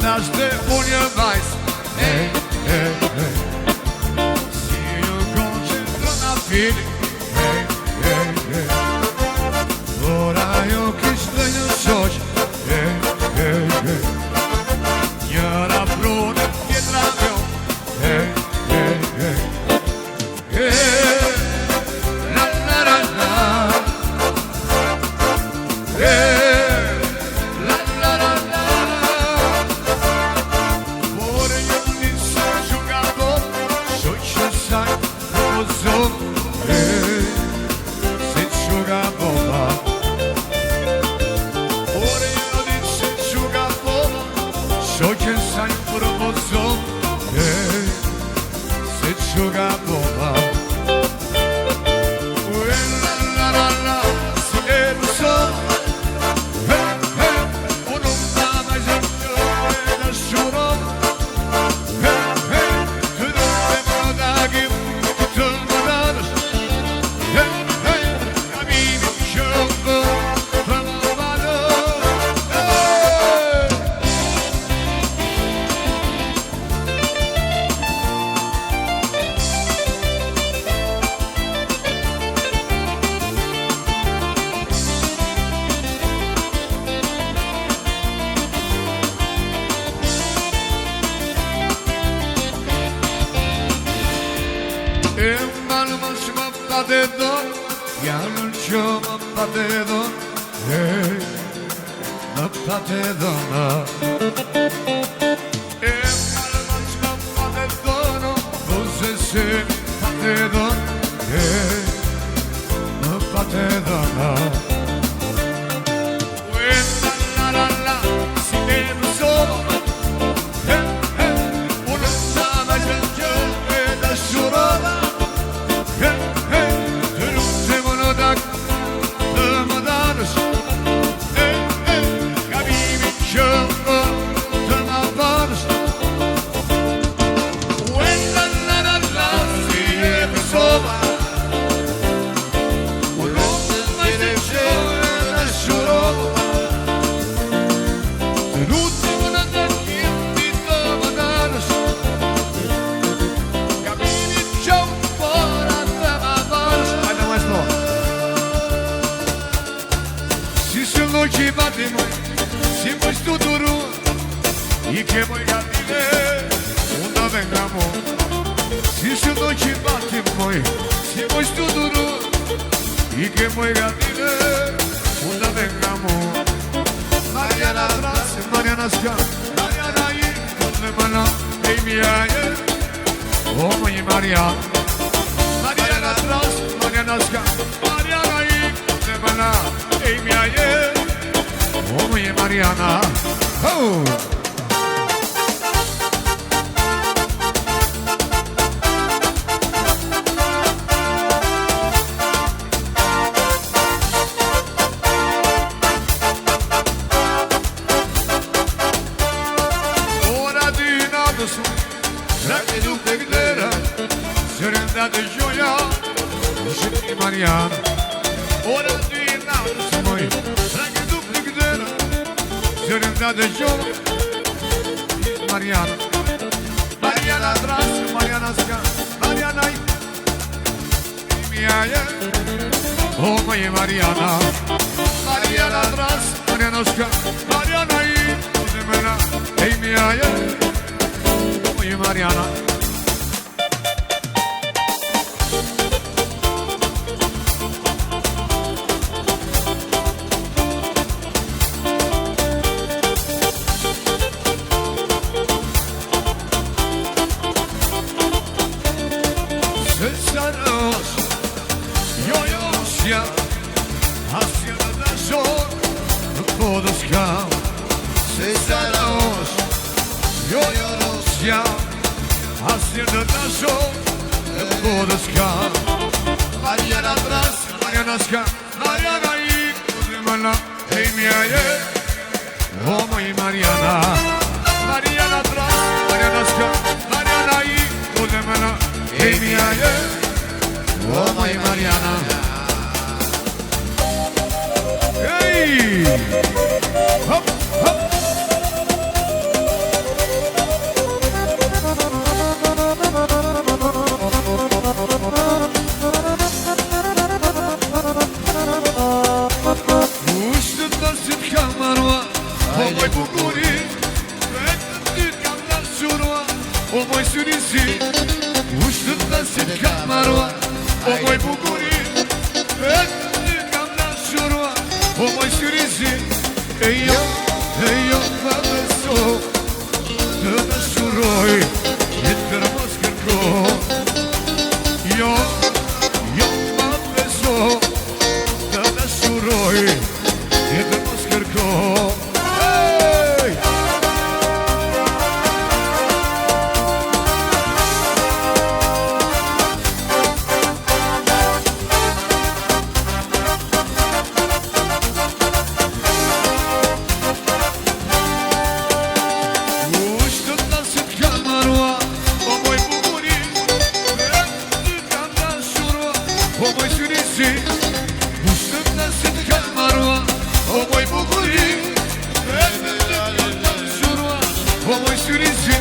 Nash dhe unë një vajs Si ju konë që trona fili Ora jo kishtë një shoq Njëra prune tjetra mjo La la la la La la la la Por një nisë që nga do Shoqë saj në zonë Si që nga bomba Por një nisë që nga do Shoqë saj për mozon Si që nga bomba La la la Si e në zonë E malë më që më pate donë Fjallën që më pate donë Më pate donë E malë më që më pate donë Vose se më pate donë Më pate donë La la la Si e më sonë Unë sa më gjë e da shurova Që i bati moj, si më shtu duru I ke moj gatine, unë da venga mo Si shtu që i bati moj, si më shtu duru I ke moj gatine, unë da venga mo Mariana Tras, Mariana Ska, Mariana I, unë më na, e i mija je O më i Mariana Mariana Tras, Mariana Ska, Mariana I, unë më na, e i mija je O më je Mariana Ora dy natës Rake duke këtera Sërenda të gjoja Shëti Mariana Ora dy natës moj Rake duke këtera Sërenda të gjoja Mariana Mariana Tras Mariana Ska Mariana I Mia je O më je Mariana Mariana Tras Mariana Ska Mariana I Unë më na E mia je O më je Mariana Asja në dashor Në kodës kam Se saros Jo Rosja Asja në dashor Në kodës kam Mariana Tras Mariana Ska Mariana I Unë më na E i mija je O më i Mariana Mariana Tras Mariana Ska Mariana I Unë më na E i mija je O më i Mariana Hop, hop moj bukuri, vetëm ty kam dashurua, o moj syrizi, ushtët dhe si t'kam marua, o moj bukuri, vetëm ty kam dashurua, o moj syrizi, e jo pa beso, të dashuroj, jetë kërë mos kërko, jo pa beso, të dashuroj, jetë mos kërko. O moj syrizi, ushtëm në si t'kam marua, o moj bukuri, vetëm ty kam dashurua, o moj syrizi,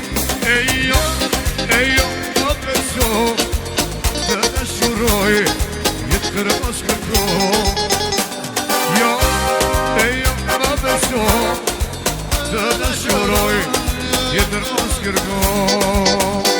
e jo pa beso, të dashuroj, jetë kërë mos kërko, jo pa beso, të dashuroj, jetë mos kërko.